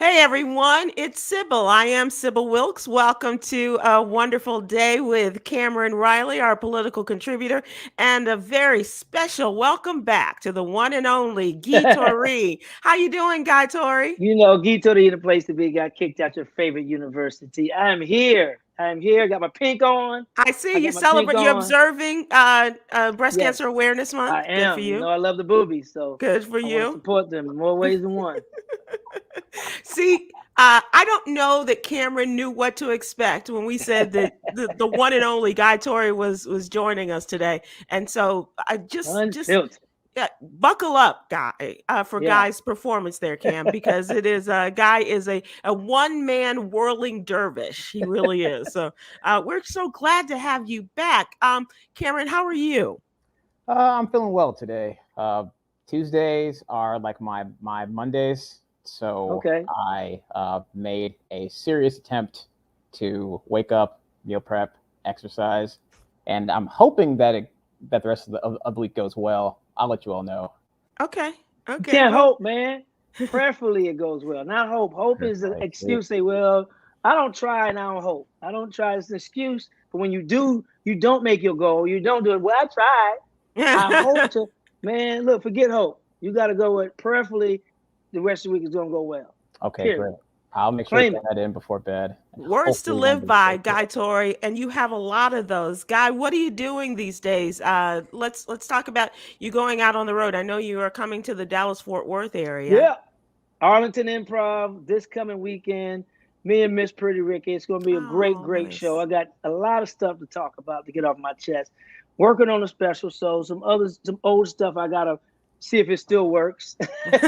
Hey everyone, it's Sybil. I am Sybil Wilkes. Welcome to a wonderful day with Khameron Riley, our political contributor, and a very special welcome back to the one and only Guy Torry. How you doing, Guy Torry? Gito, the place to be. Got kicked out your favorite university. I'm here. I'm here. Got my pink on. I see I you got my pink celebrate. You're on. observing Breast Yes, Cancer Awareness I Month. Good for am. you. I love the boobies, so Good for I want to you. support them in more ways than one. See, I don't know that Cameron knew what to expect when we said that the one and only Guy Torry was joining us today, and so I just Unfiltered. yeah, buckle up, Guy, for Yeah. Guy's performance there, Cam, because it is Guy is a one man whirling dervish. He really is. So we're so glad to have you back, Cameron. How are you? I'm feeling well today. Tuesdays are like my Mondays, so Okay. I made a serious attempt to wake up, meal prep, exercise, and I'm hoping that the rest of the week goes well. I'll let you all know. Okay, You okay. can't Well, hope, man. Prayerfully, it goes well. Not hope. Hope is the I agree. excuse. Say, well, I don't try and I don't hope. I don't try. It's an excuse. But when you do, you don't make your goal. You don't do it. Well, I tried. I hope to, man, look, forget hope. You got to go with prayerfully the rest of the week is going to go well. Okay, Period. great. I'll make sure to Claim get it. that in before bed. And Words to hopefully live Monday by, goes well. Guy Torry, and you have a lot of those. Guy, what are you doing these days? Let's talk about you going out on the road. I know you are coming to the Dallas Fort Worth area. Yeah. Arlington Improv this coming weekend. Me and Miss Pretty Ricky. It's going to be a great, Oh, great show. nice. I got a lot of stuff to talk about to get off my chest. Working on a special, so some old stuff I gotta see if it still works. you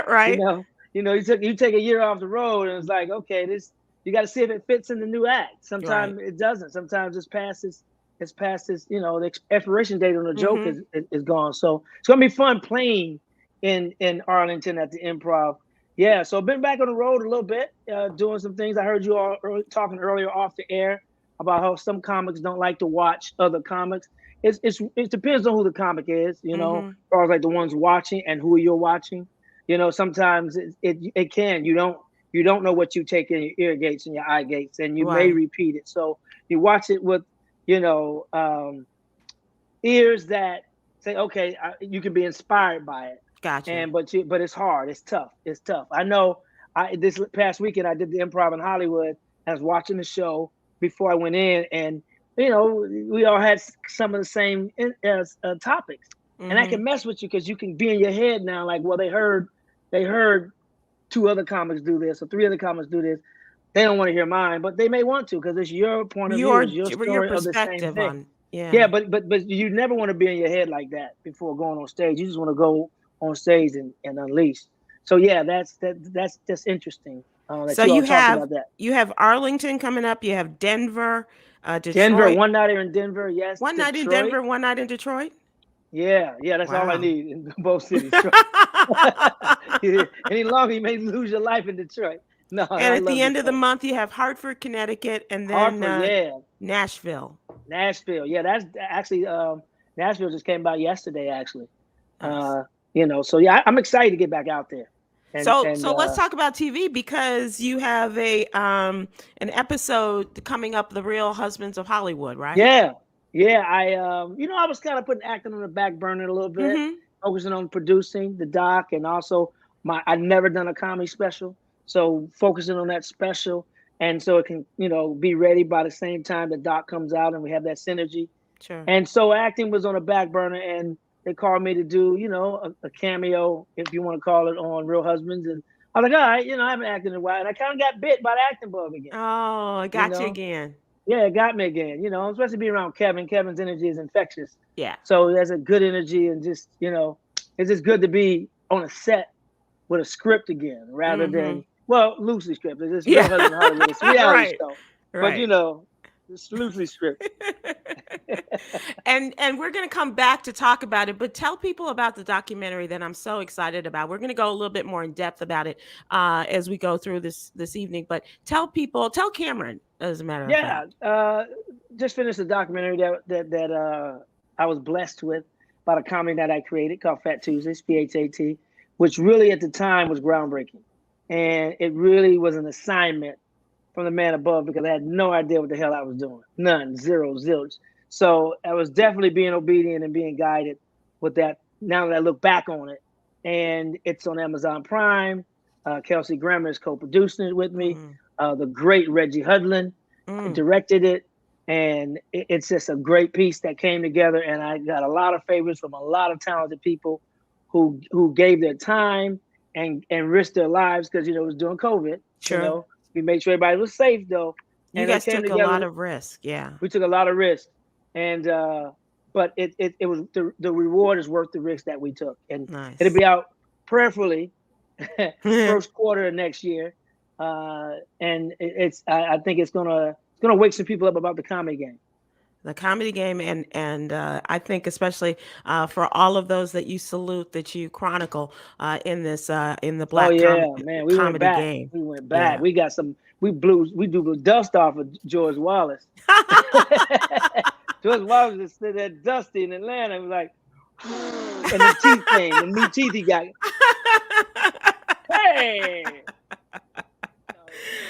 Right? know, you take a year off the road and it's like, okay, this you got to see if it fits in the new act. Right. Sometimes it doesn't. Sometimes it's past its the expiration date on the joke Mm-hmm. is gone. So it's gonna be fun playing in Arlington at the Improv. Yeah, so I've been back on the road a little bit, doing some things. I heard you all talking earlier off the air about how some comics don't like to watch other comics. It depends on who the comic is, Mm-hmm. as far as like the ones watching and who you're watching. Sometimes it can you don't know what you take in your ear gates and your eye gates, and you may Right. repeat it. So you watch it with you know ears that say, okay, you can be inspired by it, Gotcha. but it's hard, it's tough. I know. This past weekend I did the Improv in Hollywood. I was watching the show before I went in, and we all had some of the same topics, and that Mm-hmm. can mess with you because you can be in your head now like, well, they heard two other comics do this or three other comics do this. They don't want to hear mine, but they may want to because it's your point of view, it's your Your story of the same perspective thing. on Yeah, yeah. but you never want to be in your head like that before going on stage. You just want to go on stage and unleash. So yeah, that's just interesting that So you all talked about that. you have Arlington coming up. You have Denver, Denver, Detroit. one night in Denver, yes. One night in Detroit, Denver, one night in Detroit. yeah, that's all I Wow. need in both cities. Any longer, you may lose your life in Detroit. No, And I at the love end of the Detroit. month, you have Hartford, Connecticut, and then Hartford, yeah. Nashville. Nashville, yeah, that's actually Nashville just came by yesterday, actually. Nice. Uh, so yeah, I'm excited to get back out there. And So let's talk about TV because you have a an episode coming up, The Real Husbands of Hollywood, right? yeah, yeah, I was kind of putting acting on the back burner a little bit, Mm-hmm. focusing on producing the doc, and also I'd never done a comedy special, so focusing on that special, and so it can be ready by the same time the doc comes out, and we have that synergy. Sure. And so acting was on the back burner, and they called me to do, a cameo, if you want to call it, on Real Husbands. And I was like, all right, I haven't acted in a while, and I kind of got bit by the acting bug again. Oh, I You got you know, again. yeah, it got me again. Especially being around Kevin. Kevin's energy is infectious, Yeah. so he has a good energy, and just it's just good to be on a set with a script again, rather Mm-hmm. than loosely scripted. It's Real Yeah. Husband Hollywood. It's a reality Right. show, but Right. it's loosely scripted. And we're going to come back to talk about it, but tell people about the documentary that I'm so excited about. We're going to go a little bit more in depth about it as we go through this evening. But tell Cameron, as a matter of Yeah, fact. just finished a documentary that I was blessed with about a comedy that I created called Fat Tuesdays, PHAT, which really at the time was groundbreaking. and it really was an assignment from the man above because I had no idea what the hell I was doing. None, zero, zilch. So I was definitely being obedient and being guided with that. Now that I look back on it, and it's on Amazon Prime. Kelsey Grammer is co-producing it with me. The great Reggie Hudlin directed it, and it's just a great piece that came together. And I got a lot of favors from a lot of talented people who gave their time and risked their lives because it was during COVID. Sure. We made sure everybody was safe though. You guys took a lot of risk. Yeah. We took a lot of risk, and but it was the reward is worth the risk that we took, and it'll be out prayerfully first quarter of next year, and I think it's gonna wake some people up about the comedy game. The comedy game, and I think especially for all of those that you salute, that you chronicle in this in the Black comedy game. We went back. Yeah. We got some. We do dust off of George Wallace. George Wallace was sitting there dusty in Atlanta. It was like, and the teeth came, the new teeth he got. Hey.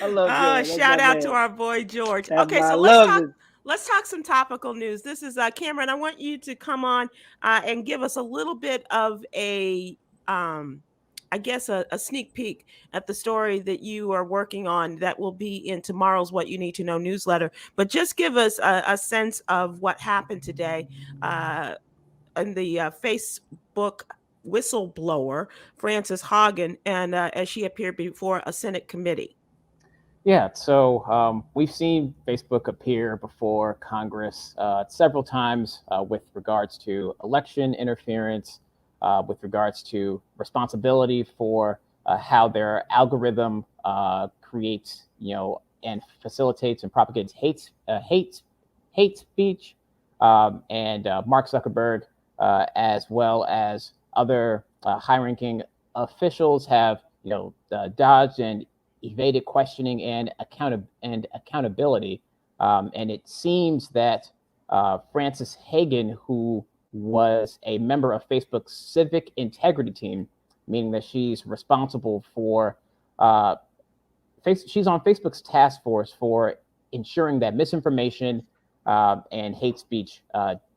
I love George. Shout out to our boy George. Okay, so let's talk some topical news. This is Cameron. I want you to come on and give us a little bit of a sneak peek at the story that you are working on that will be in tomorrow's What You Need to Know newsletter. But just give us a sense of what happened today in the Facebook whistleblower, Frances Haugen, and as she appeared before a Senate committee. Yeah, so we've seen Facebook appear before Congress several times with regards to election interference, with regards to responsibility for how their algorithm creates, and facilitates and propagates hate speech, and Mark Zuckerberg, as well as other high-ranking officials, have dodged and evaded questioning and accountability, and it seems that Frances Haugen, who was a member of Facebook's civic integrity team, meaning that she's responsible for she's on Facebook's task force for ensuring that misinformation and hate speech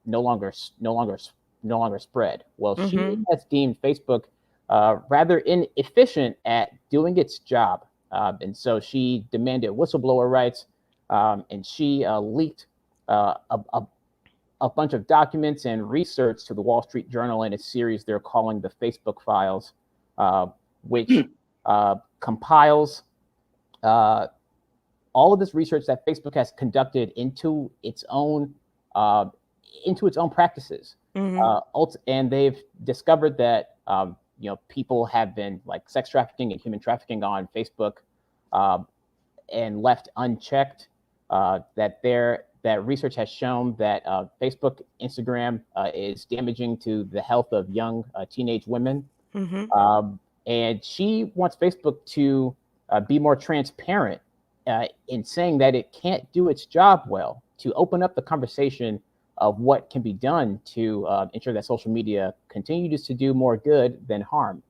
no longer spread. Well, she has deemed Facebook rather inefficient at doing its job. And so she demanded whistleblower rights, and she leaked a bunch of documents and research to the Wall Street Journal in a series they're calling the Facebook Files, which compiles all of this research that Facebook has conducted into its own practices. And they've discovered that people have been like sex trafficking and human trafficking on Facebook, and left unchecked. That research has shown that Facebook, Instagram is damaging to the health of young teenage women. And she wants Facebook to be more transparent in saying that it can't do its job well, to open up the conversation of what can be done to ensure that social media continues to do more good than harm.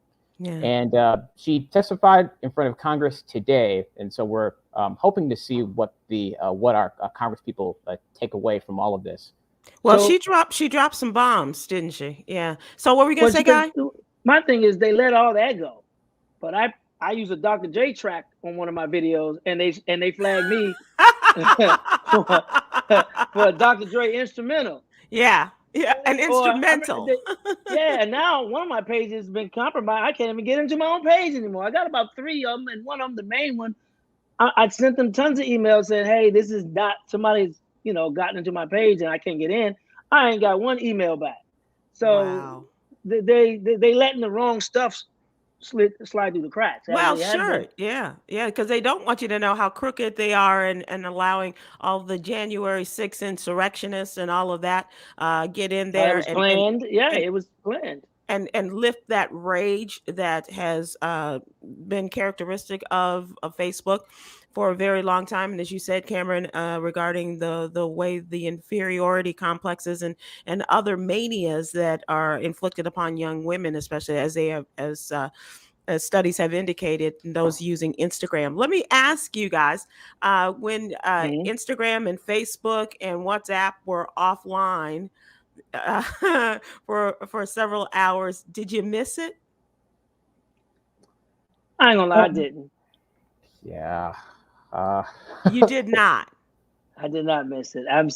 Yeah. And she testified in front of Congress today, and so we're hoping to see what our Congress people take away from all of this. Well, so, she dropped some bombs, didn't she? Yeah. So what were we gonna say, Guy? My thing is they let all that go, but I use a Dr. J track on one of my videos, and they flagged me for a Dr. Dre instrumental. Yeah. Yeah, an instrumental. Yeah, and now one of my pages has been compromised. I can't even get into my own page anymore. I got about 3 of them, and one of them, the main one, I sent them tons of emails saying, hey, this is not, somebody's, gotten into my page and I can't get in. I ain't got one email back. So wow. they letting the wrong stuff slide through the cracks. Well, sure. Yeah, because they don't want you to know how crooked they are and allowing all the January 6th insurrectionists and all of that get in there. It was planned. It was planned. And lift that rage that has been characteristic of Facebook for a very long time. And as you said, Cameron, regarding the way the inferiority complexes and other manias that are inflicted upon young women, especially as they have, as studies have indicated those using Instagram. Let me ask you guys, when Instagram and Facebook and WhatsApp were offline for several hours, did you miss it? I ain't gonna lie, I didn't. Yeah. You did not. I did not miss it. I'm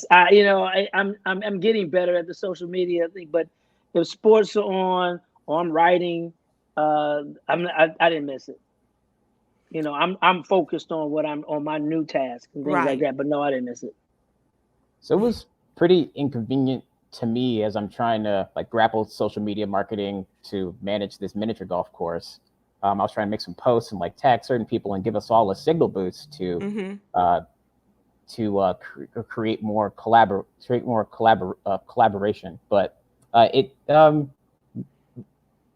getting better at the social media thing, but if sports are on or I'm writing, I didn't miss it. I'm focused on what I'm on my new task and things like that. But no, I didn't miss it. So it was pretty inconvenient to me as I'm trying to like grapple with social media marketing to manage this miniature golf course. I was trying to make some posts and like tag certain people and give us all a signal boost to create more collaboration. But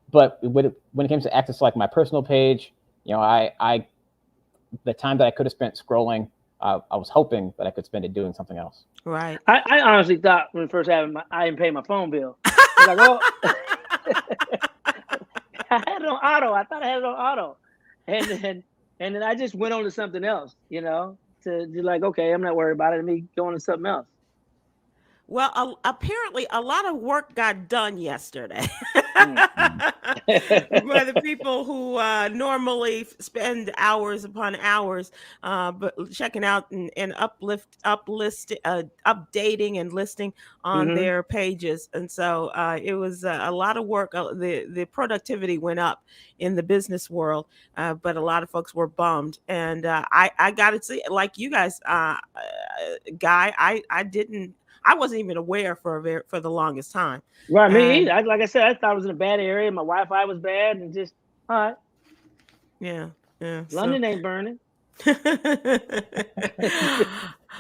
but when it came to access like my personal page, I the time that I could have spent scrolling, I was hoping that I could spend it doing something else. Right. I honestly thought when first happened, I didn't pay my phone bill. I was like, oh. I had it on auto. I thought I had it on auto, and then I just went on to something else. To like, okay, I'm not worried about it. Let me go on to something else. Well, apparently a lot of work got done yesterday by the people who normally spend hours upon hours but checking out and updating and listing on their pages. And so it was a lot of work. The productivity went up in the business world, but a lot of folks were bummed. And I got to see, like you guys, Guy, I wasn't even aware for the longest time. Right, me either. Like I said, I thought I was in a bad area. My Wi-Fi was bad, and just all right. Yeah. London ain't burning.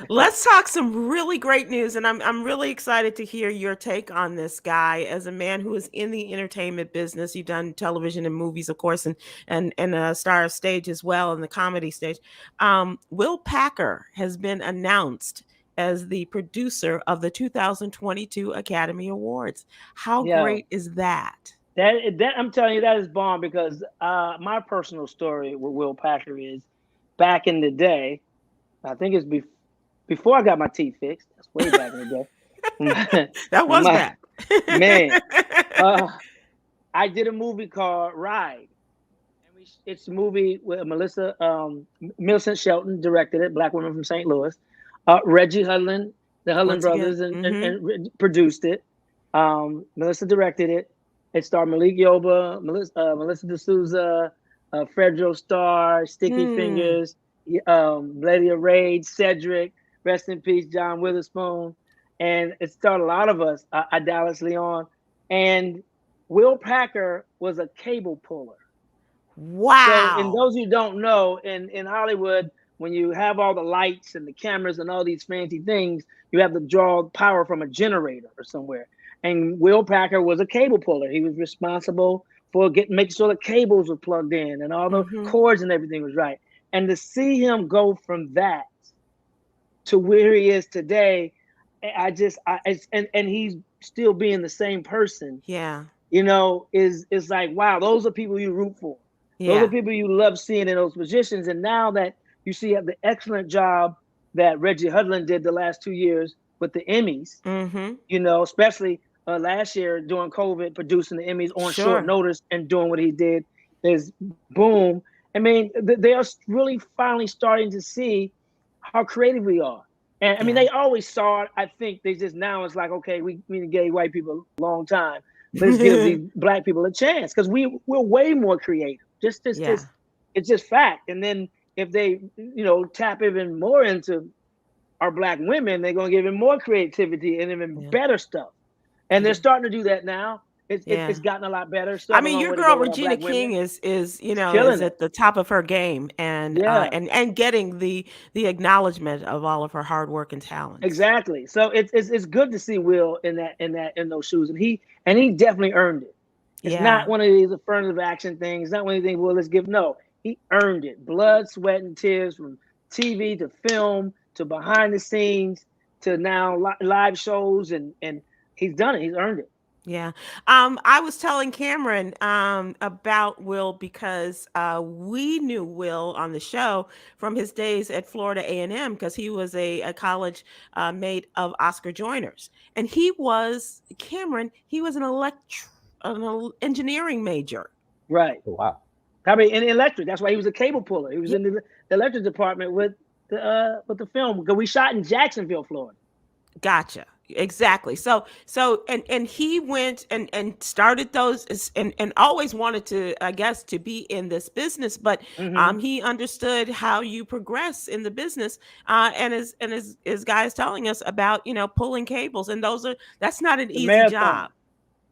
Let's talk some really great news, and I'm really excited to hear your take on this, Guy. As a man who is in the entertainment business, you've done television and movies, of course, and a star of stage as well, in the comedy stage. Will Packer has been announced as the producer of the 2022 Academy Awards. How great is that? That I'm telling you, that is bomb, because my personal story with Will Packer is back in the day. I think it's before I got my teeth fixed. That's way back in the day. That was back. Man, I did a movie called Ride. And it's a movie with Millicent Shelton directed it, Black woman from St. Louis. Reggie Hudlin, the Hudlin brothers, and produced it. Melissa directed it. It starred Malik Yoba, Melissa D'Souza, Fredro Starr, Sticky Fingers, Bledia Raid, Cedric, rest in peace, John Witherspoon. And it starred a lot of us, Dallas Leon. And Will Packer was a cable puller. Wow. So, and those who don't know, in Hollywood, when you have all the lights and the cameras and all these fancy things, you have to draw power from a generator or somewhere. And Will Packer was a cable puller. He was responsible for making sure the cables were plugged in and all the cords and everything was right. And to see him go from that to where he is today, and he's still being the same person. Yeah. Is like, wow, those are people you root for. Yeah. Those are people you love seeing in those positions. And now that you see the excellent job that Reggie Hudlin did the last 2 years with the Emmys, especially last year during COVID, producing the Emmys on short notice and doing what he did is boom. I mean, they are really finally starting to see how creative we are. And I mean, they always saw it. I think they just now it's like, okay, we gave white people a long time. Let's give these black people a chance, because we're way more creative. It's just fact. And then if they, tap even more into our black women, they're going to give even more creativity and even better stuff. And they're starting to do that now. It's gotten a lot better. I mean, your girl Regina King is at the top of her game, and and getting the acknowledgement of all of her hard work and talent. Exactly. So it's good to see Will in those shoes, and he definitely earned it. It's not one of these affirmative action things. It's not one of these things. Well, let's give. No, he earned it. Blood, sweat, and tears, from TV to film to behind the scenes to now live shows, and he's done it. He's earned it. Yeah. I was telling Cameron about Will because we knew Will on the show from his days at Florida A&M because he was a college mate of Oscar Joyner's. And he was, Cameron, he was an engineering major. Right. Oh, wow. Probably in electric. That's why he was a cable puller. He was Yeah, in the electric department with the film because we shot in Jacksonville, Florida. gotcha. Exactly. And he went and started those and always wanted to, I guess, to be in this business, but Mm-hmm. he understood how you progress in the business. And his guys telling us about, pulling cables, and that's not an The easy marathon. job.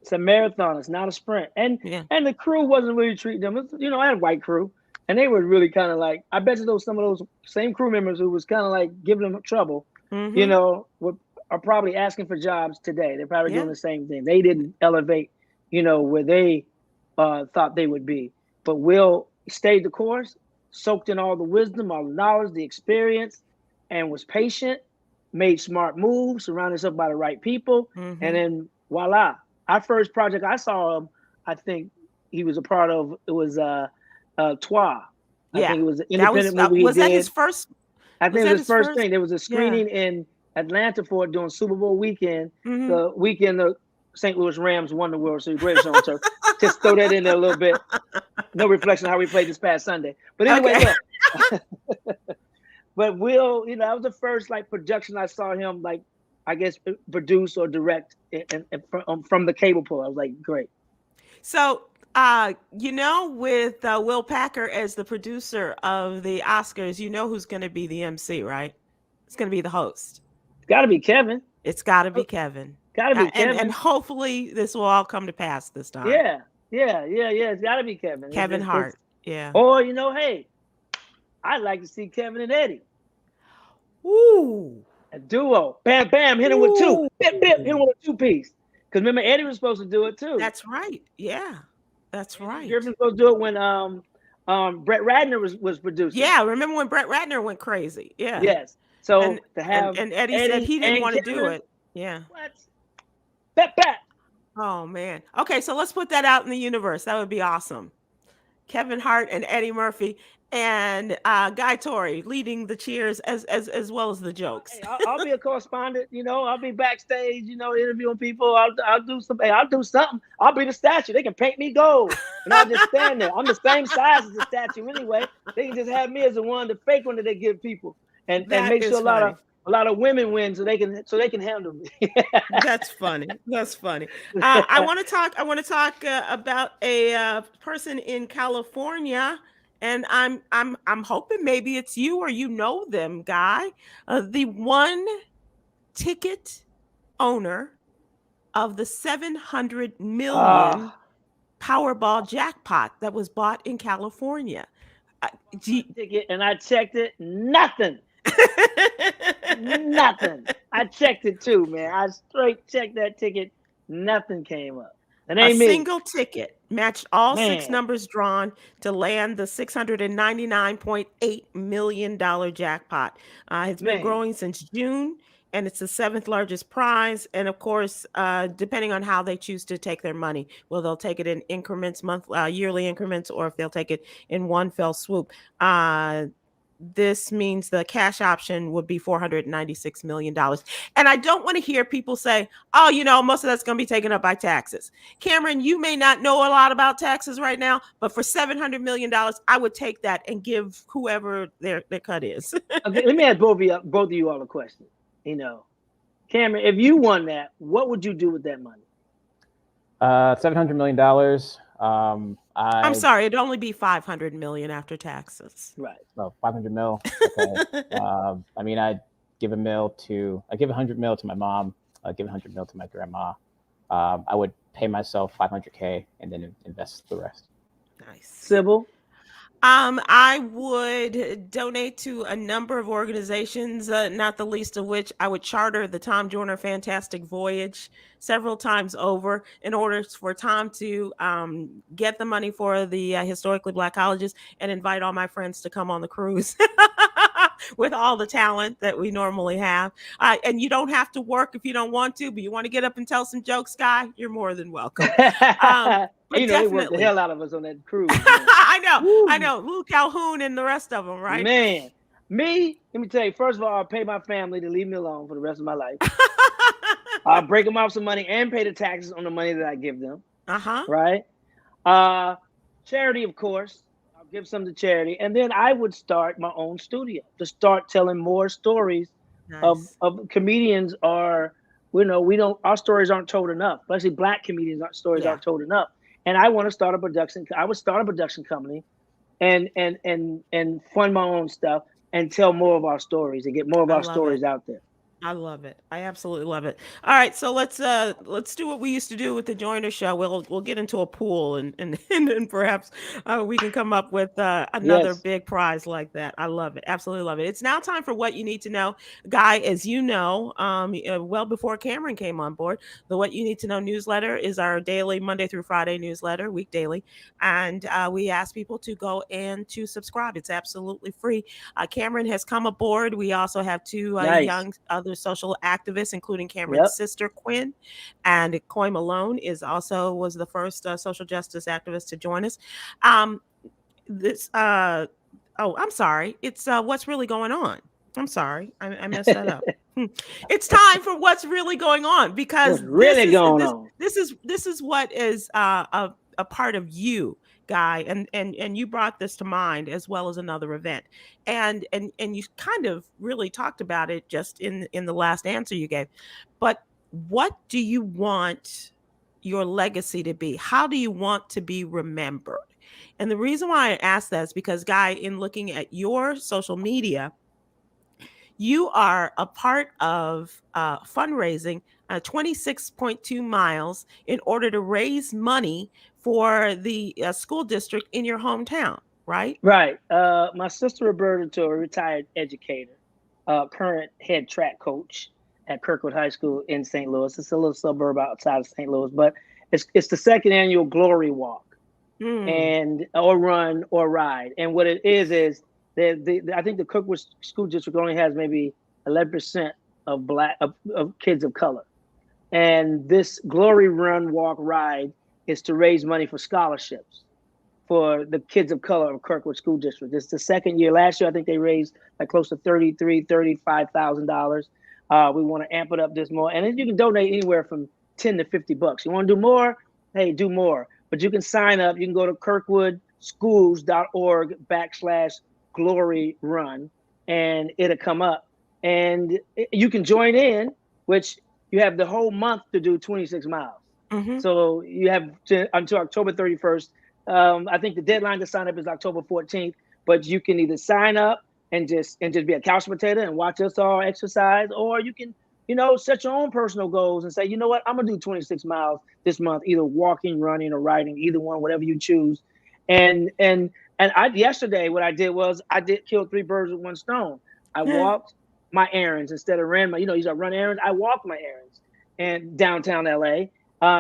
It's a marathon. It's not a sprint. Yeah. And the crew wasn't really treating them. I had a white crew, and they were really kind of like. I bet you some of those same crew members who was kind of like giving them trouble. Mm-hmm. Are probably asking for jobs today. They're probably Yeah. doing the same thing. They didn't elevate, where they thought they would be. But Will stayed the course, soaked in all the wisdom, all the knowledge, the experience, and was patient, made smart moves, surrounded himself by the right people, Mm-hmm. and then voila. Our first project I saw him, I think he was a part of, it was Twa. I Yeah. think it was an That was, independent movie he was that his did. first? I Was think it that was his his first first? thing. There was a Yeah. screening in Atlanta for it during Super Bowl weekend. Mm-hmm. The weekend the St. Louis Rams won the World Series, greatest on turf. Just throw that in there a little bit. No reflection on how we played this past Sunday. But anyway, Okay. look. But Will, that was the first like production I saw him like, I guess, produce or direct from the cable pull. I was like, great. So, with Will Packer as the producer of the Oscars, you know who's going to be the MC, right? It's going to be the host. It's got to be Kevin. It's got to be Kevin. Got to be And Kevin. hopefully this will all come to pass this time. Yeah. It's got to be Kevin. Kevin Hart. Yeah. Or hey, I'd like to see Kevin and Eddie. Ooh. A duo. Bam, bam, hit him with two. Ooh. Bip, bip, hit him with a two-piece. Because remember, Eddie was supposed to do it too. That's right. Yeah. That's right. Griffin was supposed to do it when Brett Ratner was producing. Yeah. Remember when Brett Ratner went crazy? Yeah. Yes. So And to have Eddie said he didn't and want to do Kevin, it. Yeah. What? Bet. Oh man. Okay, so let's put that out in the universe. That would be awesome. Kevin Hart and Eddie Murphy and Guy Torry leading the cheers as well as the jokes. Hey, I'll be a correspondent. I'll be backstage. Interviewing people. I'll do some. Hey, I'll do something. I'll be the statue. They can paint me gold, and I'll just stand there. I'm the same size as the statue anyway. They can just have me as the fake one that they give people, and make sure a lot of women win so they can handle me. That's funny. That's funny. I want to talk about a person in California, and I'm hoping maybe it's you or you know them, Guy. The one ticket owner of the 700 million Powerball jackpot that was bought in California. Ticket, and I checked it. Nothing. Nothing. I checked it too, man. I straight checked that ticket. Nothing came up. It ain't me. Single ticket matched all 6 numbers drawn to land the $699.8 million jackpot. It's been growing since June, and it's the 7th largest prize. And of course, depending on how they choose to take their money, well, they'll take it in increments, yearly increments, or if they'll take it in one fell swoop. This means the cash option would be $496 million. And I don't want to hear people say, oh, most of that's going to be taken up by taxes. Cameron, you may not know a lot about taxes right now, but for $700 million, I would take that and give whoever their cut is. Okay, let me ask both of you all a question. Cameron, if you won that, what would you do with that money? $700 million. I'm sorry, it'd only be 500 million after taxes. Right. Oh, 500 mil. Okay. I'd give $100 mil to my mom. I'd give $100 mil to my grandma. I would pay myself $500K and then invest the rest. Nice. Sybil? I would donate to a number of organizations, not the least of which I would charter the Tom Joyner Fantastic Voyage several times over in order for Tom to get the money for the historically Black colleges and invite all my friends to come on the cruise. with all the talent that we normally have. And you don't have to work if you don't want to, but you want to get up and tell some jokes, Guy, you're more than welcome. But You know, they worked the definitely. hell out of us on that cruise. I know. Lou Calhoun and the rest of them, right? Man, let me tell you, first of all, I'll pay my family to leave me alone for the rest of my life. I'll break them off some money and pay the taxes on the money that I give them. Right? Charity, of course. I'll give some to charity. And then I would start my own studio to start telling more stories of comedians our stories aren't told enough. Especially Black comedians, stories aren't told enough. And I want to start a production. I would start a production company and fund my own stuff and tell more of our stories and get more of our stories out there. I love it. I absolutely love it. All right, so let's do what we used to do with the Joyner Show. We'll get into a pool and perhaps we can come up with another big prize like that. I love it. Absolutely love it. It's now time for What You Need to Know. Guy, as you know, well before Cameron came on board, the What You Need to Know newsletter is our daily Monday through Friday newsletter, week daily, and we ask people to go and to subscribe. It's absolutely free. Cameron has come aboard. We also have two young other social activists, including Cameron's sister Quinn, and Coy Malone was the first social justice activist to join us. I'm sorry. It's What's Really Going On. I'm sorry, I messed that up. It's time for What's Really Going On, because this is what is a part of you, Guy, and you brought this to mind as well as another event, and you kind of really talked about it just in the last answer you gave. But what do you want your legacy to be? How do you want to be remembered? And the reason why I ask that is because, Guy, in looking at your social media, you are a part of fundraising 26.2 miles in order to raise money for the school district in your hometown, right? Right. My sister Roberta Torry, retired educator, current head track coach at Kirkwood High School in St. Louis. It's a little suburb outside of St. Louis, but it's the second annual Glory Walk, or run or ride. And what it is I think the Kirkwood School District only has maybe 11% of kids of color. And this Glory Run, Walk, Ride is to raise money for scholarships for the kids of color of Kirkwood School District. It's the second year. Last year, I think they raised like close to $35,000. We want to amp it up this more. And then you can donate anywhere from $10 to $50. You want to do more? Hey, do more. But you can sign up. You can go to kirkwoodschools.org/Glory Run, and it'll come up. And you can join in, which you have the whole month to do 26 miles. So you have until October 31st. I think the deadline to sign up is October 14th, but you can either sign up and just be a couch potato and watch us all exercise, or you can, set your own personal goals and say, you know what, I'm gonna do 26 miles this month, either walking, running, or riding, either one, whatever you choose. And yesterday, what I did was I kill 3 birds with 1 stone. I walked my errands instead of ran my, you got to run errands. I walked my errands in downtown LA.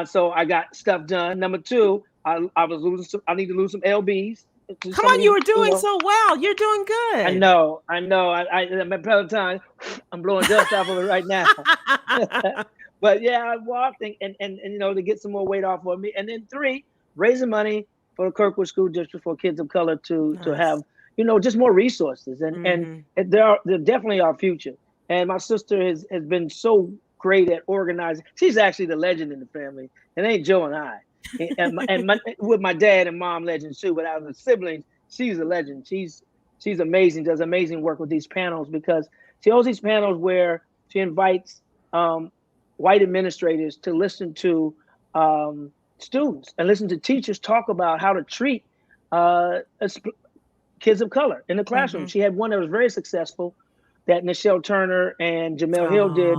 So I got stuff done. Number 2, I need to lose some LBs. Come on, you were doing so well. You're doing good. I know. I'm at Peloton. I'm blowing dust off of it right now. But yeah, I walked and to get some more weight off of me. And then 3, raising money for the Kirkwood School District for kids of color to have, just more resources. And they're definitely our future. And my sister has been so great at organizing. She's actually the legend in the family. It ain't Joe and I. With my dad and mom legends too, but out of the siblings, she's a legend. She's amazing, does amazing work with these panels, because she holds these panels where she invites white administrators to listen to students and listen to teachers talk about how to treat kids of color in the classroom. She had one that was very successful that Nichelle Turner and Jamel Hill did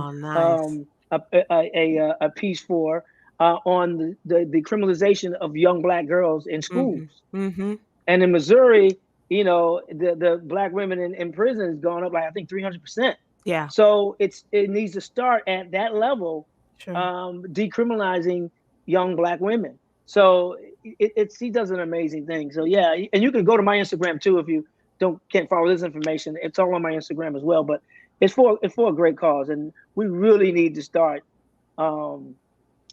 a piece for on the criminalization of young Black girls in schools. And in Missouri, the Black women in prison has gone up like I think 300%. Yeah. So it needs to start at that level, decriminalizing young Black women. So she does an amazing thing. So yeah, and you can go to my Instagram too if you can't follow this information, it's all on my Instagram as well. But it's for a great cause, and we really need to start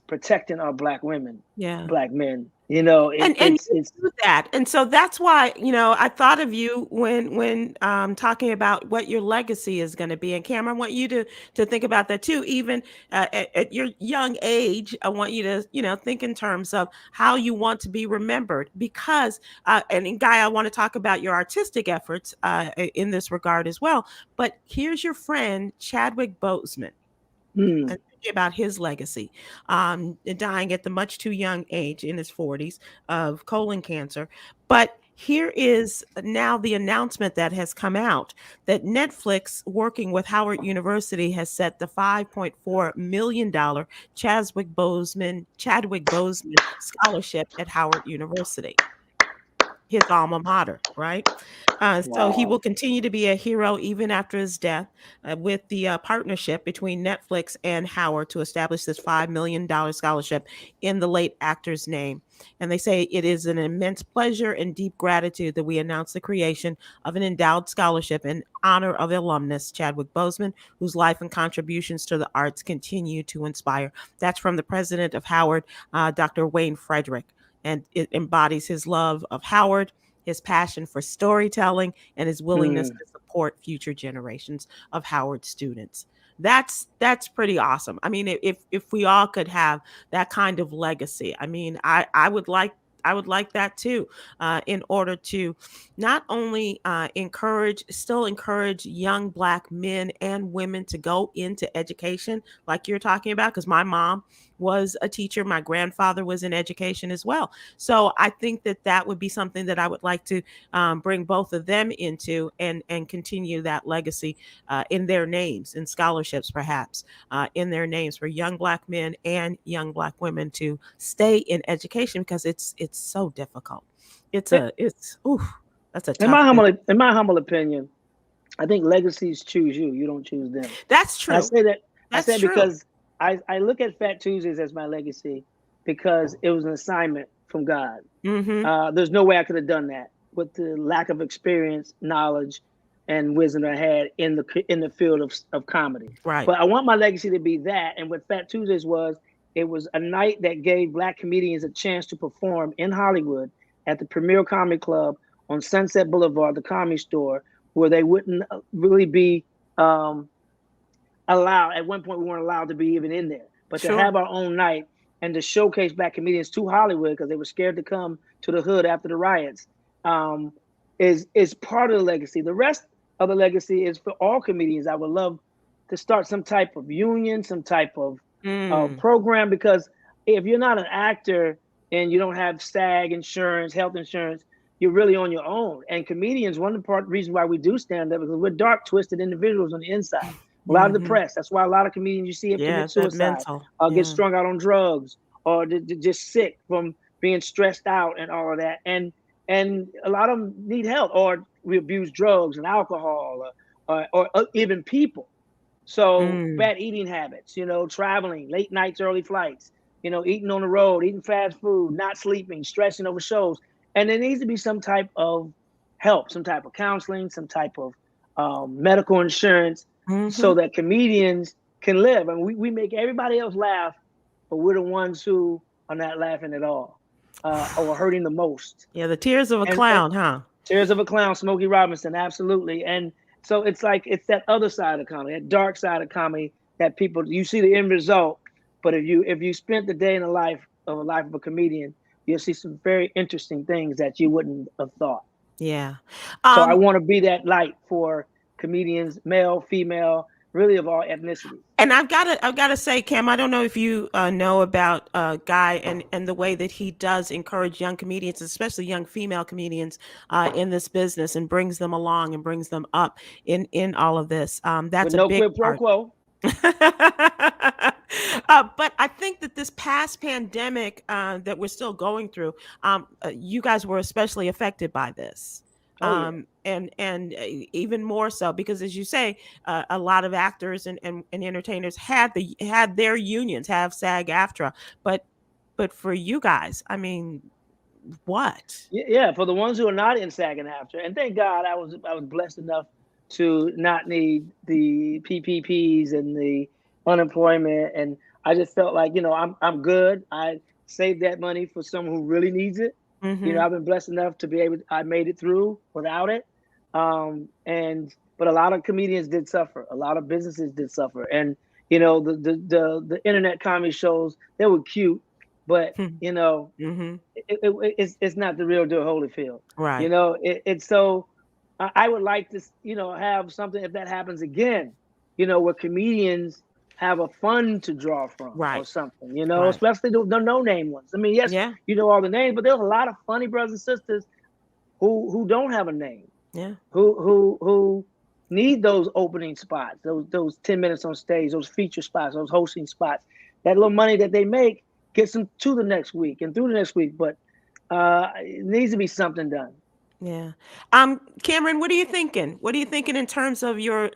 protecting our Black women, Yeah. Black men. You know, And you it's do that, and so that's why, I thought of you when talking about what your legacy is going to be. And Cameron, I want you to think about that too. Even at your young age, I want you to think in terms of how you want to be remembered. Because and Guy, I want to talk about your artistic efforts in this regard as well. But here's your friend Chadwick Boseman. hmm, And thinking about his legacy, dying at the much too young age in his 40s of colon cancer. But here is now the announcement that has come out that Netflix, working with Howard University, has set the $5.4 million Chadwick Boseman Scholarship at Howard University, his alma mater, right? So he will wow. continue to be a hero even after his death, with the partnership between Netflix and Howard to establish this $5 million scholarship in the late actor's name. And they say it is an immense pleasure and deep gratitude that we announce the creation of an endowed scholarship in honor of alumnus Chadwick Boseman, whose life and contributions to the arts continue to inspire. That's from the president of Howard, Dr. Wayne Frederick. And it embodies his love of Howard, his passion for storytelling, and his willingness Hmm. to support future generations of Howard students. That's pretty awesome. I mean, if we all could have that kind of legacy, I mean, I would like that too, in order to not only still encourage young Black men and women to go into education, like you're talking about, because my mom was a teacher, my grandfather was in education as well. So I think that would be something that I would like to bring both of them into, and continue that legacy in their names, in scholarships perhaps, in their names, for young Black men and young Black women to stay in education, because it's so difficult. Ooh, that's a tough thing. In my humble opinion, I think legacies choose you. You don't choose them. That's And I true. say that I That's say true. because I look at Fat Tuesdays as my legacy because it was an assignment from God. Mm-hmm. There's no way I could have done that with the lack of experience, knowledge, and wisdom I had in the field of comedy. Right. But I want my legacy to be that. And what Fat Tuesdays was, it was a night that gave Black comedians a chance to perform in Hollywood at the Premier Comedy Club on Sunset Boulevard, the Comedy Store, where they wouldn't really be allowed. At one point, we weren't allowed to be even in there. But to Sure. have our own night and to showcase Black comedians to Hollywood because they were scared to come to the hood after the riots, um, is part of the legacy. The rest of the legacy is for all comedians. I would love to start some type of union, some type of Mm. program, because if you're not an actor and you don't have SAG insurance, health insurance, you're really on your own. And comedians, one of the reasons why we do stand up is because we're dark, twisted individuals on the inside. A lot of Mm-hmm. depressed. That's why a lot of comedians you see have Yeah, commit that suicide, mental. or get Yeah. strung out on drugs, or just sick from being stressed out and all of that. And a lot of them need help, or we abuse drugs and alcohol, or even people. So Mm. bad eating habits, traveling, late nights, early flights, eating on the road, eating fast food, not sleeping, stressing over shows. And there needs to be some type of help, some type of counseling, some type of medical insurance, so Mm-hmm. that comedians can live. And we make everybody else laugh, but we're the ones who are not laughing at all, or hurting the most. Yeah, the tears of a And clown, huh? Tears of a Clown, Smokey Robinson, absolutely. And so it's like it's that other side of comedy, that dark side of comedy that people, you see the end result, but if you spent the day in the life of a comedian, you'll see some very interesting things that you wouldn't have thought. Yeah. So I Um, want to be that light for comedians, male, female, really of all ethnicities. and I've gotta say, Cam, I don't know if you know about Guy, and the way that he does encourage young comedians, especially young female comedians, in this business, and brings them along and brings them up in all of this. With That's a no big quid pro part. quo. But I think that this past pandemic that we're still going through, you guys were especially affected by this. Oh yeah. And even more so because, as you say, a lot of actors and entertainers had their unions, have SAG-AFTRA, but for you guys, I mean, what? Yeah, for the ones who are not in SAG-AFTRA, and thank God I was blessed enough to not need the PPPs and the unemployment, and I just felt like I'm good. I saved that money for someone who really needs it. Mm-hmm. I've been blessed enough to be able. I made it through without it, and but a lot of comedians did suffer. A lot of businesses did suffer, and the internet comedy shows, they were cute, but Mm-hmm. it's not the real deal Holyfield. Right. It's so I would like to have something, if that happens again, where comedians have a fund to draw from or Right. something, Right. especially the no name ones. I mean, yes, Yeah. all the names, but there's a lot of funny brothers and sisters who don't have a name, Yeah. who need those opening spots, those 10 minutes on stage, those feature spots, those hosting spots. That little money that they make gets them to the next week and through the next week, but it needs to be something done. Yeah. Cameron, what are you thinking? What are you thinking in terms of your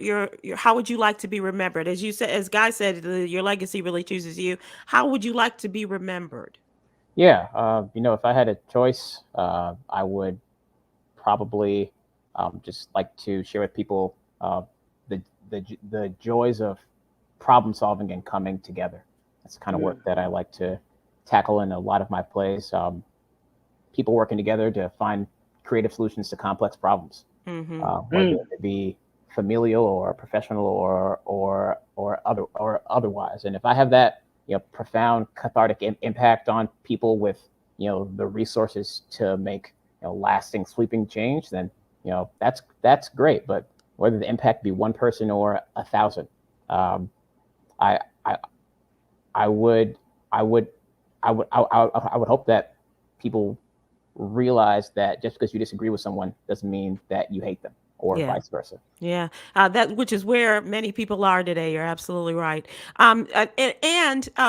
how would you like to be remembered? As you said, as Guy said, your legacy really chooses you. How would you like to be remembered? Yeah, if I had a choice, I would probably just like to share with people the joys of problem solving and coming together. That's the kind of work that I like to tackle in a lot of my plays. People working together to find creative solutions to complex problems, Mm-hmm. whether it be familial or professional or otherwise. And if I have that profound cathartic impact on people with the resources to make lasting sweeping change, then that's great. But whether the impact be one person or 1,000, I would hope that people realize that just because you disagree with someone doesn't mean that you hate them, or vice versa. Yeah, that which is where many people are today. You're absolutely right. And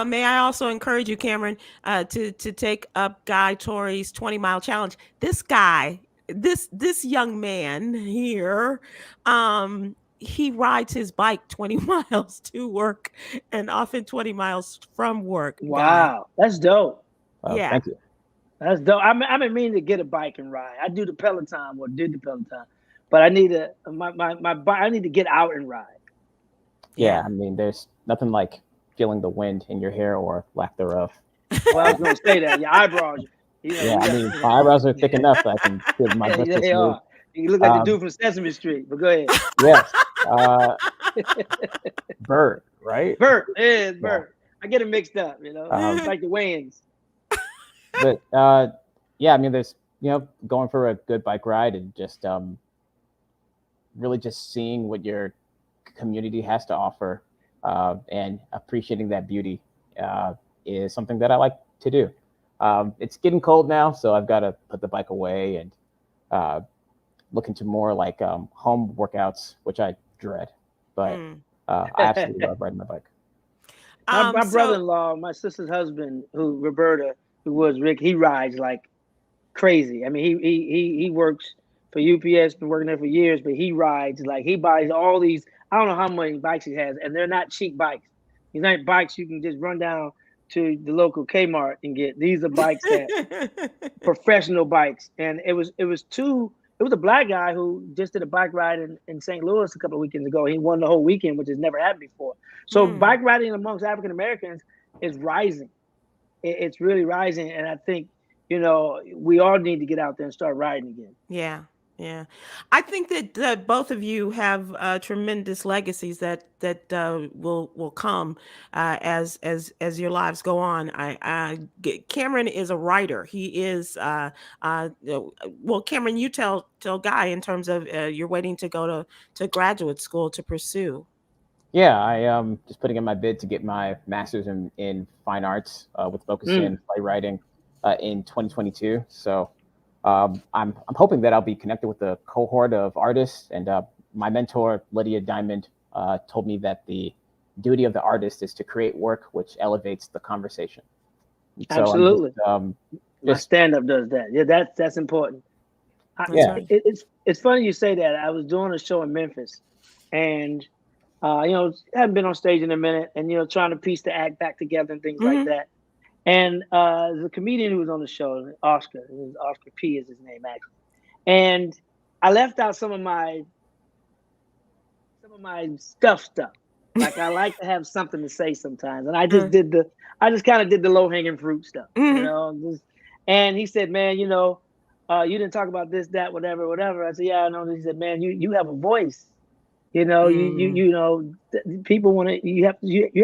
may I also encourage you, Cameron, to take up Guy Torry's 20-mile challenge. This guy, this young man here, he rides his bike 20 miles to work and often 20 miles from work. Guy, Wow, that's dope. yeah. Thank you. That's dope. I've been meaning to get a bike and ride. I do the Peloton, or did the Peloton, but I need my bike. I need to get out and ride. Yeah, I mean, there's nothing like feeling the wind in your hair or lack thereof. Well, I was going to say that. Your eyebrows. Yeah, I mean, my eyebrows are thick enough that I can give my best to they are. You look like the dude from Sesame Street, but go ahead. Yes. Bert, right? Bert. Yeah, it's Bert. I get it mixed up, it's like the Wayans. But yeah, I mean, there's going for a good bike ride and just really just seeing what your community has to offer and appreciating that beauty is something that I like to do. It's getting cold now, so I've got to put the bike away and look into more like home workouts, which I dread. But I absolutely love riding my bike. My brother-in-law, my sister's husband, Roberta, who was Rick, he rides like crazy. I mean, he works for UPS, been working there for years, but he rides like he buys all these. I don't know how many bikes he has, and they're not cheap bikes. These aren't bikes you can just run down to the local Kmart and get. These are bikes that professional bikes, and it was a black guy who just did a bike ride in St. Louis a couple of weekends ago. He won the whole weekend, which has never happened before. So bike riding amongst African Americans is rising. It's really rising, and I think we all need to get out there and start riding again. Yeah. Yeah, I think that both of you have tremendous legacies that will come as your lives go on. Cameron is a writer. He is well, Cameron, you tell Guy in terms of you're waiting to go to graduate school to pursue. Yeah, I just putting in my bid to get my master's in fine arts with focus in playwriting in 2022. So. I'm hoping that I'll be connected with a cohort of artists, and my mentor Lydia Diamond told me that the duty of the artist is to create work which elevates the conversation. So absolutely, my stand-up does that. Yeah, that's important. It's funny you say that. I was doing a show in Memphis, and haven't been on stage in a minute, and trying to piece the act back together and things like that. And the comedian who was on the show, Oscar P is his name actually. And I left out some of my stuff. Like I like to have something to say sometimes, and I just kind of did the low hanging fruit stuff, and he said, "Man, you didn't talk about this, that, whatever." I said, "Yeah, I know." He said, "Man, you have a voice. People want to. You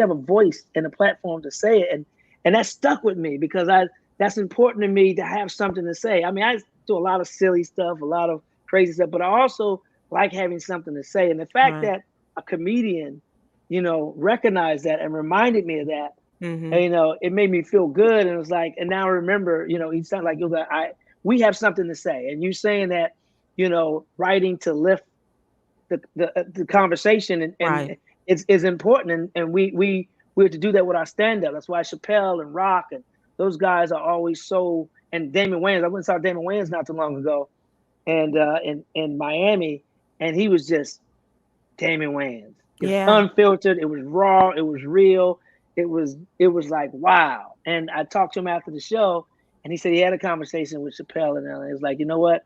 have a voice and a platform to say it, and that stuck with me because that's important to me to have something to say. I mean, I do a lot of silly stuff, a lot of crazy stuff, but I also like having something to say. And the fact that a comedian, recognized that and reminded me of that, and, it made me feel good. And it was like, and now I remember, he sounded like, we have something to say. And you saying that, writing to lift the conversation and is important. And we have to do that with our stand-up. That's why Chappelle and Rock and those guys are always so, and Damon Wayans, I went and saw Damon Wayans not too long ago, and in Miami, and he was just Damon Wayans. It was unfiltered. It was raw. It was real. It was like, wow. And I talked to him after the show, and he said he had a conversation with Chappelle, and it was like, you know what?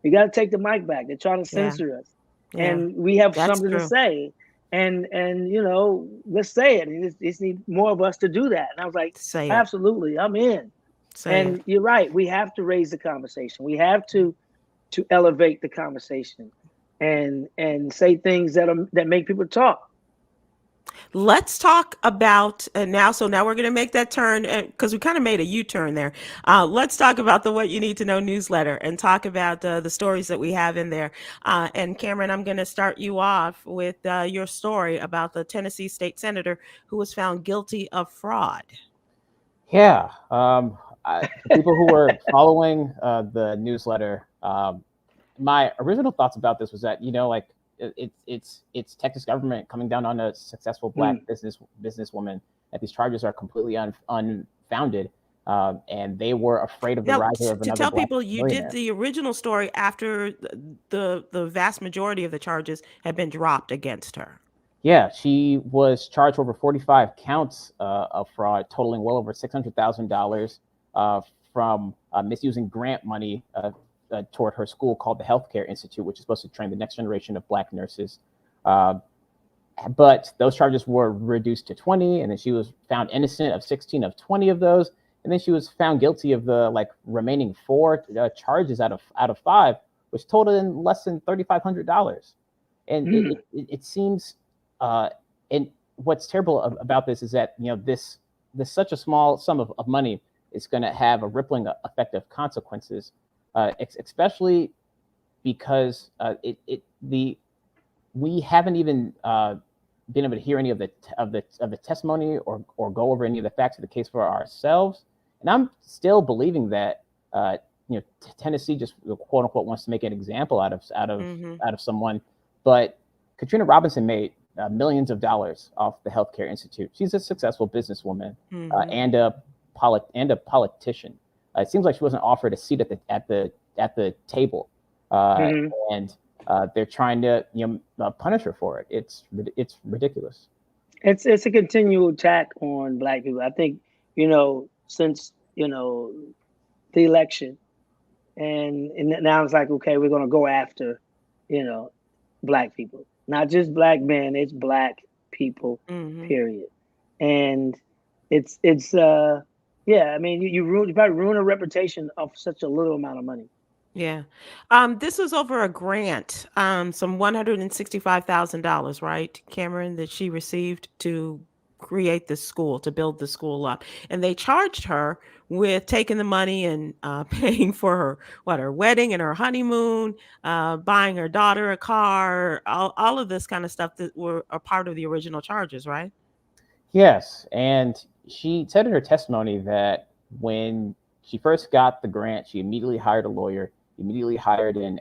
You got to take the mic back. They're trying to censor us, and we have something to say. And let's say it. And it's need more of us to do that. And I was like, absolutely, I'm in. And you're right. We have to raise the conversation. We have to elevate the conversation and say things that make people talk. Let's talk about now. So now we're going to make that turn because we kind of made a U-turn there. Let's talk about the What You Need to Know newsletter and talk about the stories that we have in there. And Cameron, I'm going to start you off with your story about the Tennessee state senator who was found guilty of fraud. Yeah. People who were following the newsletter, my original thoughts about this was that, it's Texas government coming down on a successful Black businesswoman, that these charges are completely unfounded, and they were afraid of the rise of another. To tell Black people, you did the original story after the vast majority of the charges had been dropped against her. Yeah, she was charged over 45 counts of fraud, totaling well over $600,000 from misusing grant money toward her school called the Healthcare Institute, which is supposed to train the next generation of Black nurses. But those charges were reduced to 20, and then she was found innocent of 16 of 20 of those. And then she was found guilty of the remaining 4 charges out of 5, which totaled in less than $3,500. And it seems, and what's terrible about this is that, this such a small sum of money is going to have a rippling effect of consequences. Especially because we haven't even been able to hear any of the testimony or go over any of the facts of the case for ourselves. And I'm still believing that Tennessee just quote unquote wants to make an example out of someone. But Katrina Robinson made millions of dollars off the Healthcare Institute. She's a successful businesswoman and a politician. It seems like she wasn't offered a seat at the table, and they're trying to punish her for it. It's ridiculous. It's a continual attack on Black people. I think since the election, and now it's like, okay, we're gonna go after Black people, not just Black men. It's Black people, period. And it's yeah, I mean, you probably ruin a reputation of such a little amount of money. Yeah. This was over a grant, some $165,000, right, Cameron, that she received to create this school, to build the school up. And they charged her with taking the money and paying for her wedding and her honeymoon, buying her daughter a car, all of this kind of stuff that were a part of the original charges, right? Yes, and she said in her testimony that when she first got the grant, she immediately hired a lawyer, immediately hired an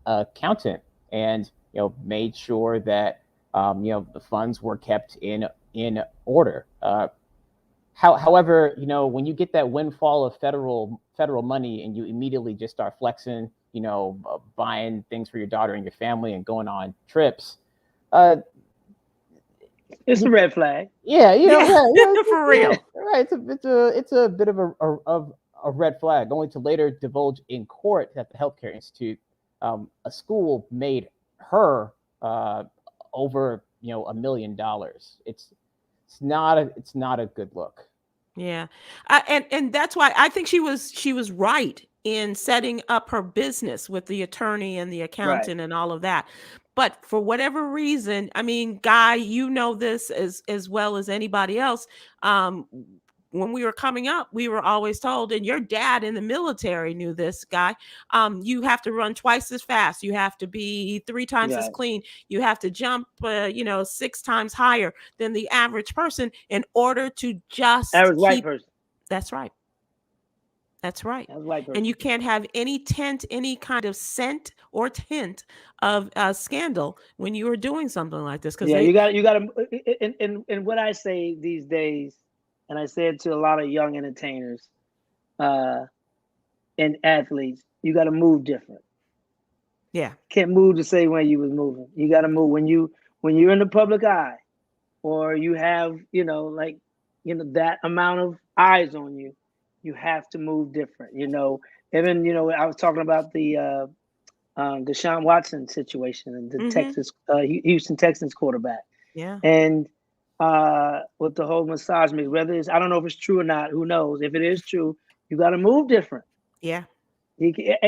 accountant, and made sure that the funds were kept in order. However, when you get that windfall of federal money and you immediately just start flexing, buying things for your daughter and your family and going on trips, It's a red flag. Yeah, For real. right. It's a bit of a red flag. Only to later divulge in court at the Healthcare Institute, a school made her over $1 million. It's not a good look. Yeah. And that's why I think she was right in setting up her business with the attorney and the Right. accountant and all of that. But for whatever reason, I mean, Guy, you know this as well as anybody else. When we were coming up, we were always told, and your dad in the military knew this, Guy, you have to run twice as fast. You have to be 3 times as Yeah. clean. You have to jump, 6 times higher than the average person in order to just Average white keep. person. That's right. That's right. Average white person. And you can't have any kind of scent or tint of scandal when you are doing something like this. Yeah, you got to. And what I say these days, and I say it to a lot of young entertainers, and athletes, you got to move different. Yeah. Can't move the same way you was moving. You got to move when you're in the public eye, or you have that amount of eyes on you. You have to move different. Even I was talking about the Deshaun Watson situation and the Texas Houston Texans quarterback. Yeah. And with the whole massage me, whether it's, I don't know if it's true or not, who knows? If it is true, you got to move different. Yeah.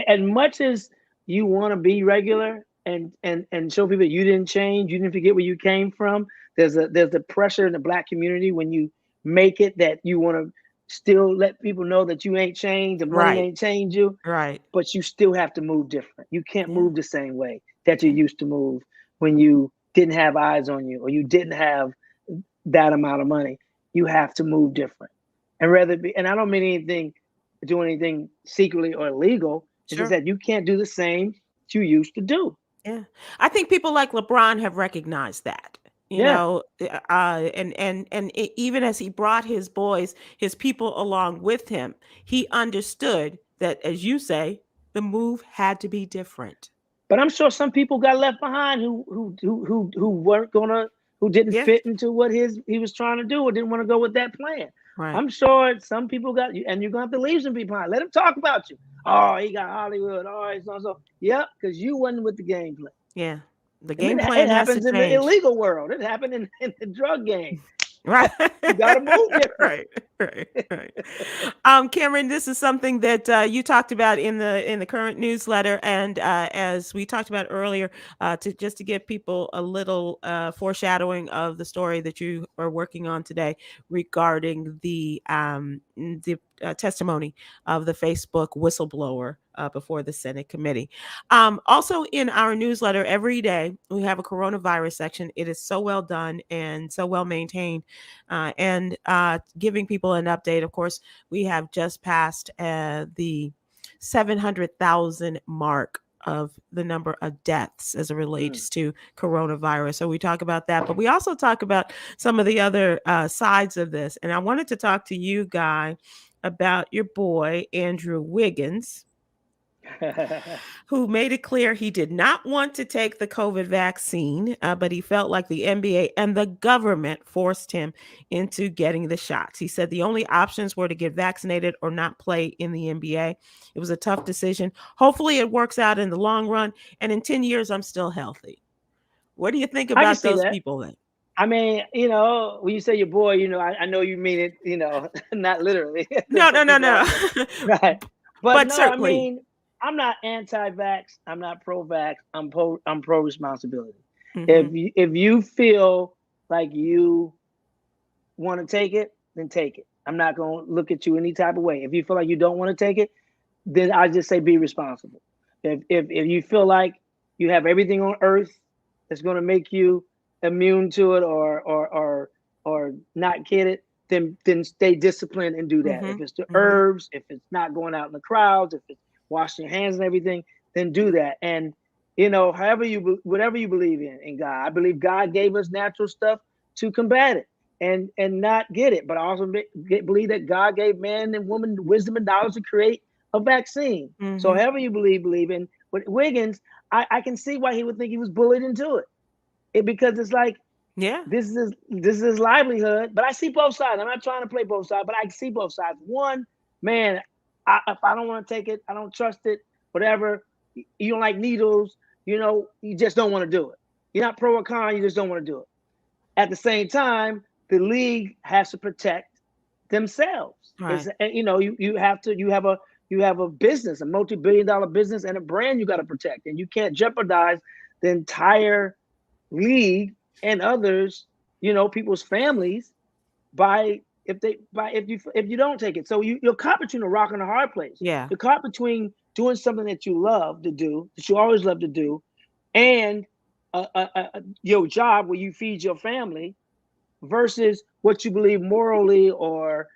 As much as you want to be regular and show people you didn't change, you didn't forget where you came from. There's a pressure in the Black community when you make it that you want to still let people know that you ain't changed, the money ain't changed you. Right. But you still have to move different. You can't move the same way that you used to move when you didn't have eyes on you or you didn't have that amount of money. You have to move different. And I don't mean do anything secretly or illegal. It's just that you can't do the same that you used to do. Yeah. I think people like LeBron have recognized that. And even as he brought his boys, his people along with him, he understood that, as you say, the move had to be different. But I'm sure some people got left behind who weren't who didn't fit into what he was trying to do or didn't want to go with that plan. Right. I'm sure some people got you, and you're gonna have to leave some people behind. Let them talk about you. Oh, he got Hollywood. Oh, he's so. Yep, because you wasn't with the game plan. Yeah. The game plan happens has to in change. the illegal world. It happened in the drug game. Right. You gotta move different. Right. Cameron, this is something that you talked about in the current newsletter, and as we talked about earlier, to give people a little foreshadowing of the story that you are working on today regarding the testimony of the Facebook whistleblower before the Senate committee. Also in our newsletter every day, we have a coronavirus section. It is so well done and so well maintained, and giving people an update. Of course, we have just passed the 700,000 mark of the number of deaths as it relates to coronavirus. So we talk about that, but we also talk about some of the other sides of this. And I wanted to talk to you, Guy, about your boy, Andrew Wiggins, who made it clear he did not want to take the COVID vaccine, but he felt like the NBA and the government forced him into getting the shots. He said the only options were to get vaccinated or not play in the NBA. It was a tough decision. Hopefully it works out in the long run. And in 10 years, I'm still healthy. What do you think about those people then? I mean, when you say your boy, I know you mean it, not literally. No. Right. But no, certainly. I mean, I'm not anti-vax. I'm not pro-vax. I'm pro-responsibility. Mm-hmm. If you feel like you want to take it, then take it. I'm not going to look at you any type of way. If you feel like you don't want to take it, then I just say be responsible. If you feel like you have everything on earth that's going to make you immune to it or not get it, then stay disciplined and do that. If it's the herbs, if it's not going out in the crowds, if it's washing your hands and everything, then do that. And whatever you believe in God, I believe God gave us natural stuff to combat it and not get it. But I also believe that God gave man and woman wisdom and knowledge to create a vaccine. So however you believe in. With Wiggins, I can see why he would think he was bullied into it. Because it's like Yeah. This is his livelihood. But I see both sides. I'm not trying to play both sides, but I see both sides. One, man, if I don't want to take it, I don't trust it, whatever. You don't like needles, you just don't want to do it. You're not pro or con, you just don't want to do it. At the same time, the league has to protect themselves. Right. You have a business, a multi-billion-dollar business, and a brand you got to protect, and you can't jeopardize the entire league and others, people's families if you don't take it. So you're caught between a rock and a hard place. Yeah. You're caught between doing something that you love to do, that you always love to do, and your job where you feed your family, versus what you believe morally or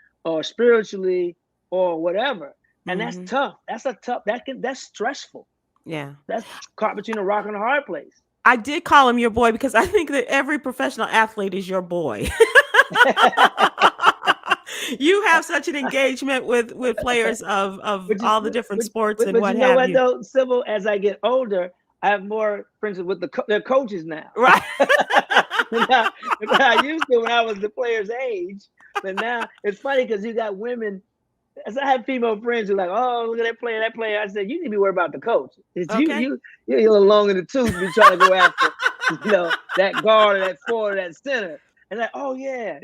spiritually or whatever. And that's tough. That's stressful. Yeah. That's caught between a rock and a hard place. I did call him your boy because I think that every professional athlete is your boy. You have such an engagement with players of all the different sports and what have you. Though, Sybil, as I get older, I have more friends with their coaches now. Right. Now, I used to when I was the player's age, but now it's funny because you got women. As I have female friends who are like, oh, look at that player. I said, you need to be worried about the coach. Okay. You're a little long in the tooth to be trying to go after, that guard or that forward or that center. And like, oh yeah.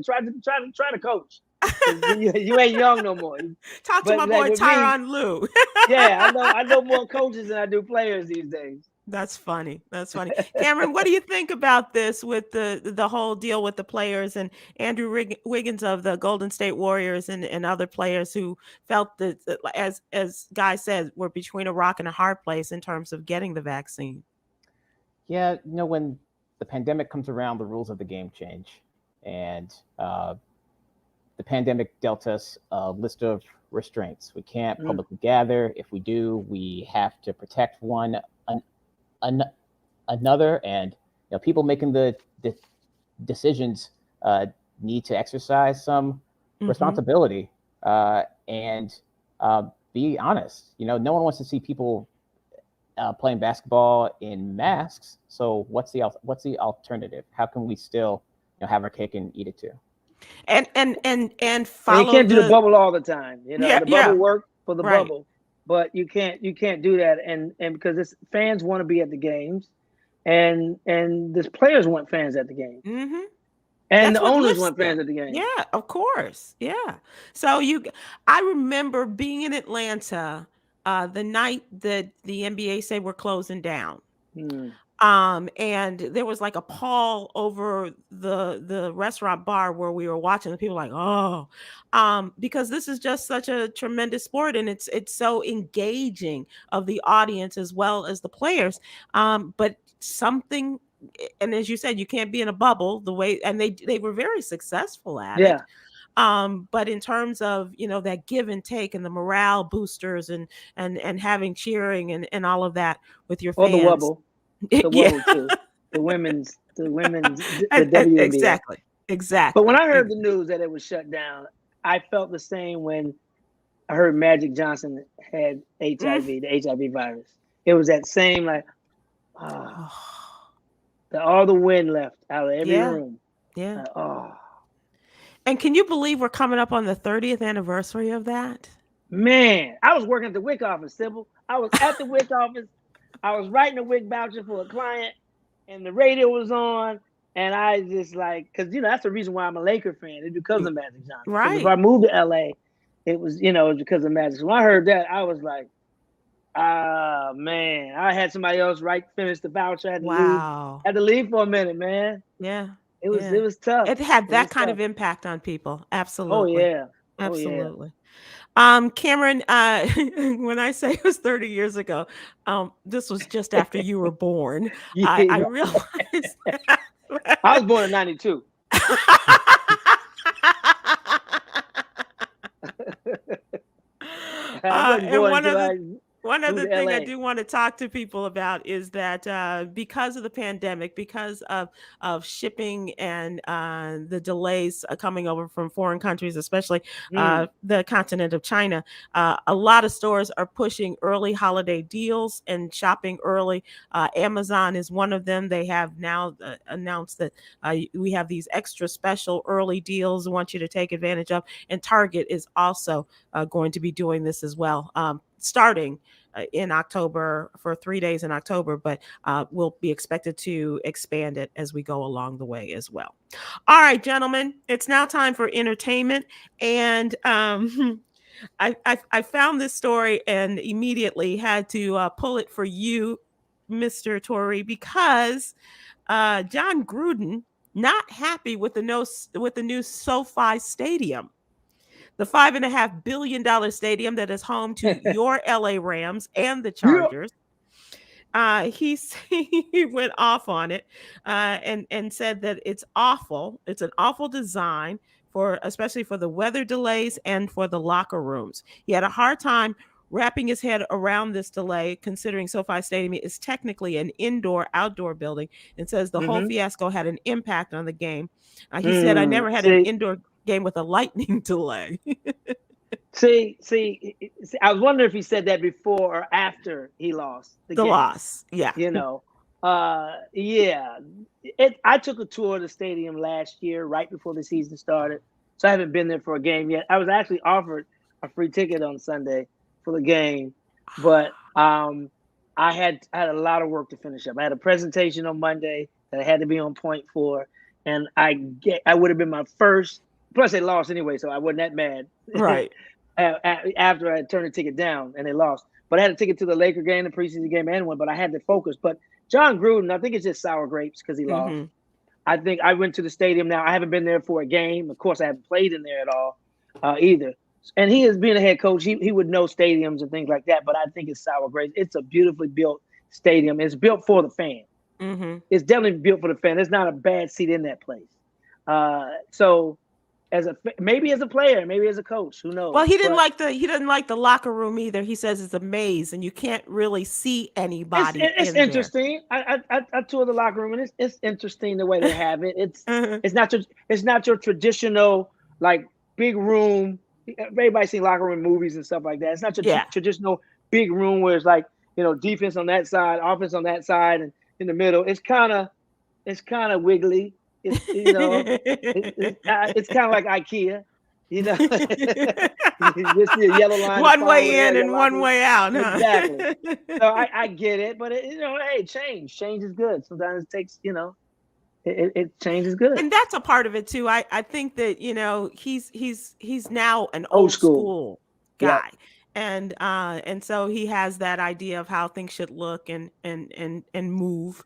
Try to coach. You ain't young no more. Talk to my boy Tyronn Lue. Yeah, I know more coaches than I do players these days. That's funny. Cameron, what do you think about this with the whole deal with the players and Andrew Wiggins of the Golden State Warriors and other players who felt that, as Guy said, we're between a rock and a hard place in terms of getting the vaccine? Yeah, when the pandemic comes around, the rules of the game change. And the pandemic dealt us a list of restraints. We can't publicly gather. If we do, we have to protect one another, and people making the decisions need to exercise some responsibility and be honest. No one wants to see people playing basketball in masks. So what's the alternative? How can we still have our cake and eat it too? And follow. You can't do the bubble all the time. The bubble worked for the right. bubble. But you can't do that, and because fans want to be at the games, and the players want fans at the game, and the owners want fans at the game. Yeah, of course, yeah. So I remember being in Atlanta the night that the NBA said we're closing down. And there was like a pall over the restaurant bar where we were watching. The people were like, because this is just such a tremendous sport, and it's so engaging of the audience as well as the players. But something, and as you said, you can't be in a bubble the way, and they were very successful at it. But in terms of that give and take and the morale boosters and having cheering and all of that with your fans. Or the wobble. The wobble too. The women's the WNBA. Exactly. But when I heard the news that it was shut down, I felt the same when I heard Magic Johnson had HIV, the HIV virus. It was that same all the wind left out of every room. Yeah. And can you believe we're coming up on the 30th anniversary of that? Man, I was working at the WIC office, Sybil. I was at the WIC office. I was writing a WIC voucher for a client, and the radio was on, and I just because that's the reason why I'm a Laker fan. It's because of Magic Johnson. Right. If I moved to LA, it was because of Magic. So when I heard that, I was like, man, I had somebody else finish the voucher. I had to leave. Had to leave for a minute, man. Yeah. It was tough. It had that kind of impact on people. Absolutely. Oh yeah. Absolutely. Cameron, when I say it was 30 years ago, this was just after you were born. I realized that. I was born in 92. One Move other to thing I LA. do want to talk to people about is that because of the pandemic, because of shipping and the delays coming over from foreign countries, especially the continent of China, a lot of stores are pushing early holiday deals and shopping early. Amazon is one of them. They have now announced that we have these extra special early deals I want you to take advantage of. And Target is also going to be doing this as well, starting in October for 3 days in October, but we'll be expected to expand it as we go along the way as well. All right, gentlemen, it's now time for entertainment. And I found this story and immediately had to pull it for you, Mr. Torry, because John Gruden not happy with the new SoFi Stadium, the $5.5 billion stadium that is home to your LA Rams and the Chargers. He went off on it and said that it's awful. It's an awful design especially for the weather delays and for the locker rooms. He had a hard time wrapping his head around this delay, considering SoFi Stadium is technically an indoor-outdoor building, and says the whole fiasco had an impact on the game. He said, "I never had an indoor game with a lightning delay." See, I was wondering if he said that before or after he lost the game. Loss. Yeah. You know, yeah. I took a tour of the stadium last year, right before the season started. So I haven't been there for a game yet. I was actually offered a free ticket on Sunday for the game, but I had a lot of work to finish up. I had a presentation on Monday that I had to be on point for, and I would have been my first. Plus, they lost anyway, so I wasn't that mad. Right. After I turned the ticket down and they lost. But I had a ticket to the Laker game, the preseason game, and one, but I had to focus. But John Gruden, I think it's just sour grapes because he lost. I think I went to the stadium now. I haven't been there for a game. Of course, I haven't played in there at all either. And he is being a head coach. He would know stadiums and things like that, but I think it's sour grapes. It's a beautifully built stadium. It's built for the fan. It's definitely built for the fan. There's not a bad seat in that place. So maybe as a player, maybe as a coach, who knows? Well, he didn't like the locker room either. He says it's a maze and you can't really see anybody. It's interesting. I toured the locker room and it's interesting the way they have it. It's not your traditional like big room. Everybody's seen locker room movies and stuff like that. It's not your traditional big room where it's like, defense on that side, offense on that side, and in the middle. It's kind of wiggly. It's kind of like IKEA, you just see a yellow line. One way in and one way out. Huh? Exactly. So I get it, but hey, change is good. Sometimes it takes, it change is good. And that's a part of it too. I think that, he's now an old school guy. Yep. And so he has that idea of how things should look and move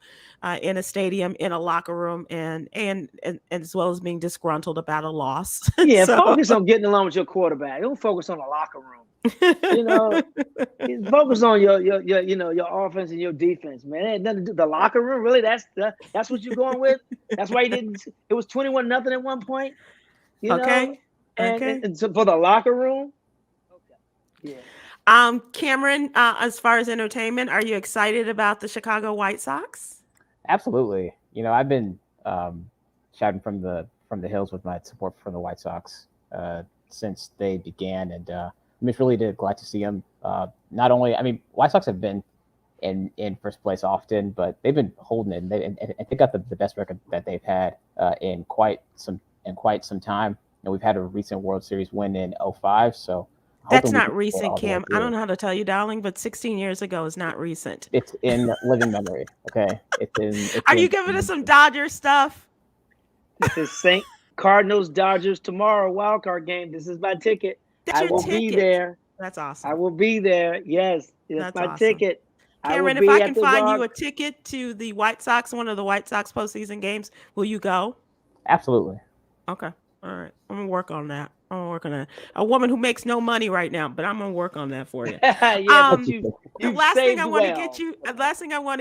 in a stadium, in a locker room, and as well as being disgruntled about a loss. Yeah, focus on getting along with your quarterback. Don't focus on the locker room. Focus on your offense and your defense, man. It had nothing to do. The locker room, really? That's what you're going with? That's why it was 21-0 at one point. Okay. And so for the locker room. Yeah. Cameron, as far as entertainment, are you excited about the Chicago White Sox? Absolutely. I've been shouting from the hills with my support for the White Sox since they began, and I'm just really glad to see them. Not only, White Sox have been in first place often, but they've been holding it, and they got the best record that they've had in quite some time. We've had a recent World Series win in 2005, so. That's not recent, Cam. I don't know how to tell you, darling, but 16 years ago is not recent. It's in living memory. Okay. Are you giving us some Dodger stuff? This is St. Cardinals Dodgers tomorrow wildcard game. This is my ticket. I will be there. That's awesome. I will be there. Yes, that's my ticket. Cameron, if I can find you a ticket to the White Sox, one of the White Sox postseason games, will you go? Absolutely. Okay. All right. I'm gonna work on that. A woman who makes no money right now, but I'm gonna work on that for you. The last thing I want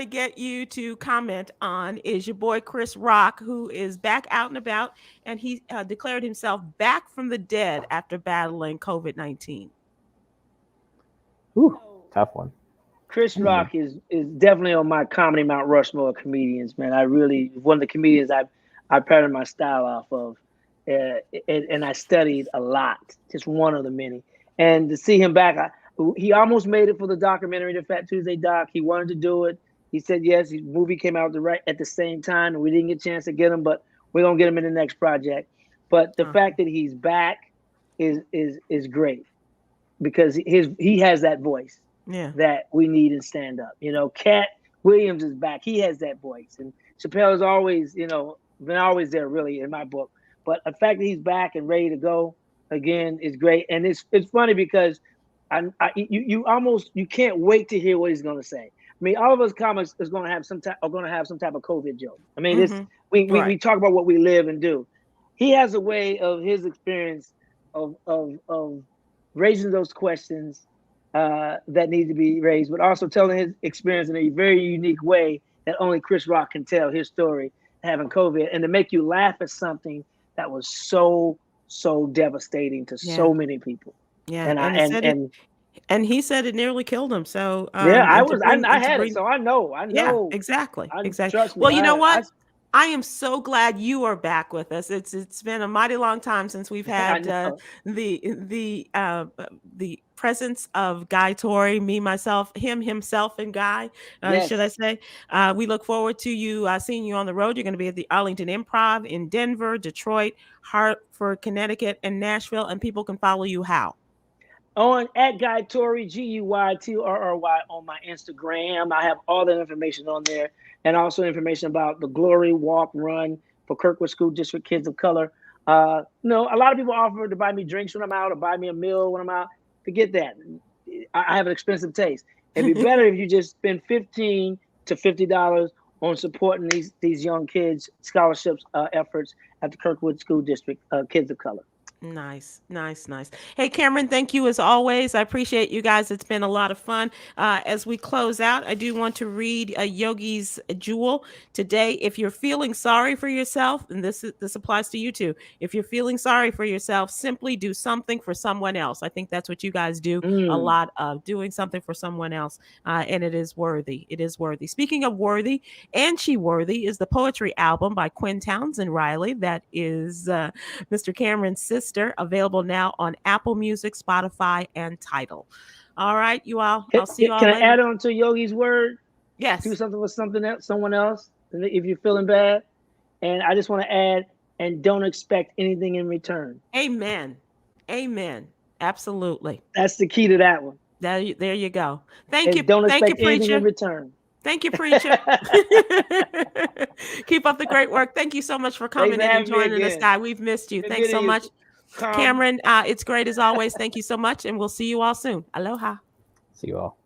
to get you to comment on is your boy Chris Rock, who is back out and about, and he declared himself back from the dead after battling COVID-19. Ooh, tough one. Chris Rock is definitely on my comedy Mount Rushmore of comedians, man. I really one of the comedians I patterned my style off of, and I studied a lot. Just one of the many, and to see him back, he almost made it for the documentary, the Fat Tuesday doc. He wanted to do it. He said yes. His movie came out at the same time, and we didn't get a chance to get him, but we're gonna get him in the next project. But the fact that he's back is great, because he has that voice that we need in stand up. You know, Cat Williams is back. He has that voice, and Chappelle is always, you know, been always there really in my book. But the fact that he's back and ready to go again is great, and it's funny because you can't wait to hear what he's gonna say. I mean, all of us comics are gonna have some type of COVID joke. I mean, we talk about what we live and do. He has a way of his experience of raising those questions that need to be raised, but also telling his experience in a very unique way that only Chris Rock can tell his story, having COVID, and to make you laugh at something that was so devastating to so many people. Yeah, and he said it nearly killed him. So I had it, so I know. Yeah, exactly. Trust me. Well, you know what? I am so glad you are back with us. It's been a mighty long time since we've had the presence of Guy Torry, me, myself, himself, and Guy. Should I say? We look forward to you seeing you on the road. You're going to be at the Arlington Improv in Denver, Detroit, Hartford, Connecticut, and Nashville. And people can follow you how? On at Guy Torry, GUYTORRY on my Instagram. I have all the information on there, and also information about the Glory Walk Run for Kirkwood School District Kids of Color. A lot of people offer to buy me drinks when I'm out or buy me a meal when I'm out. Forget that. I have an expensive taste. It'd be better if you just spend $15 to $50 on supporting these young kids' scholarships efforts at the Kirkwood School District Kids of Color. Nice. Hey, Cameron, thank you as always. I appreciate you guys. It's been a lot of fun. As we close out, I do want to read Yogi's jewel today. If you're feeling sorry for yourself, and this applies to you too. If you're feeling sorry for yourself, simply do something for someone else. I think that's what you guys do a lot of, doing something for someone else. And it is worthy. It is worthy. Speaking of worthy, And She Worthy is the poetry album by Quinn Townsend Riley. That is Mr. Cameron's sister. Available now on Apple Music, Spotify, and Tidal. All right, you all. I'll see you all later. Can I add on to Yogi's word? Yes. Do something with someone else, if you're feeling bad. And I just want to add, and don't expect anything in return. Amen. Absolutely. That's the key to that one. There you go. Thank you. Don't expect anything preacher. in return. Thank you, preacher. Keep up the great work. Thank you so much for coming in and joining us, Guy. We've missed you. Thanks so much. Cameron, it's great as always. Thank you so much, and we'll see you all soon. Aloha. See you all.